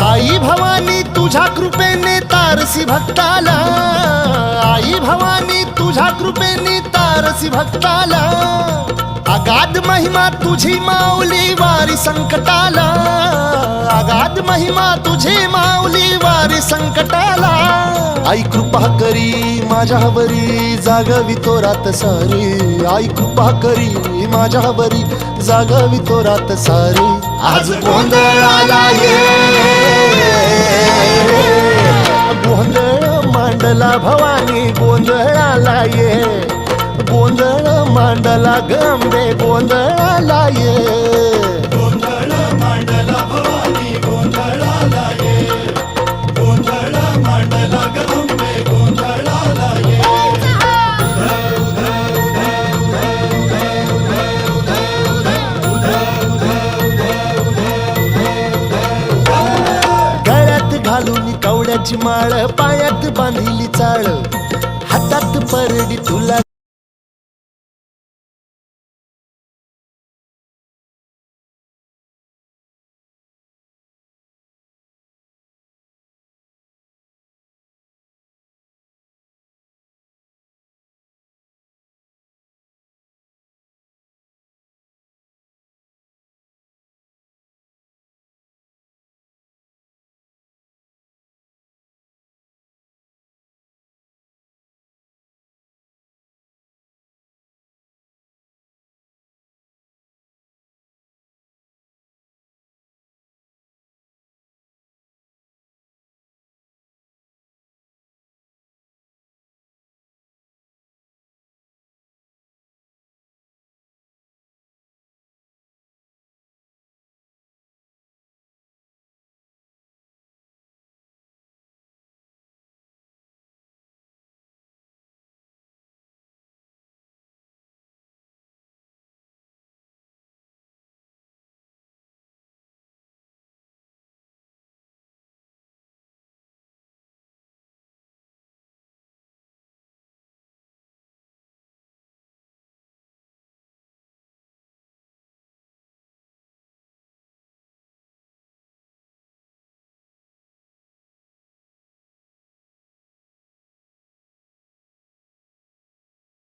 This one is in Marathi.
आई भवानी तुझ्या कृपेने तारसी भक्ताला, आई भवानी तुझ्या कृपेने तारसी भक्ताला, अगाध महिमा तुझी माऊली वारी संकटाला, अगाध महिमा तुझी माऊली वारी संकटाला. आई कृपा करी माझ्यावरी जागवी तो रात सारी, आई कृपा करी माझ्यावरी जागवी तो रात सारी. आज गोंधळाला ये, गोंधळ मांडला भवानी गोंधळाला ये, गोंधळ मांडला गंबे गोंधळाला ये. गोंधळ मांडला भवानी गोंधळाला ये, गोंधळ मांडला गंबे गोंधळाला ये. गळ्यात घालून कवड्याची माळ, पायात बांधिली चाळ, हातात परडी तुला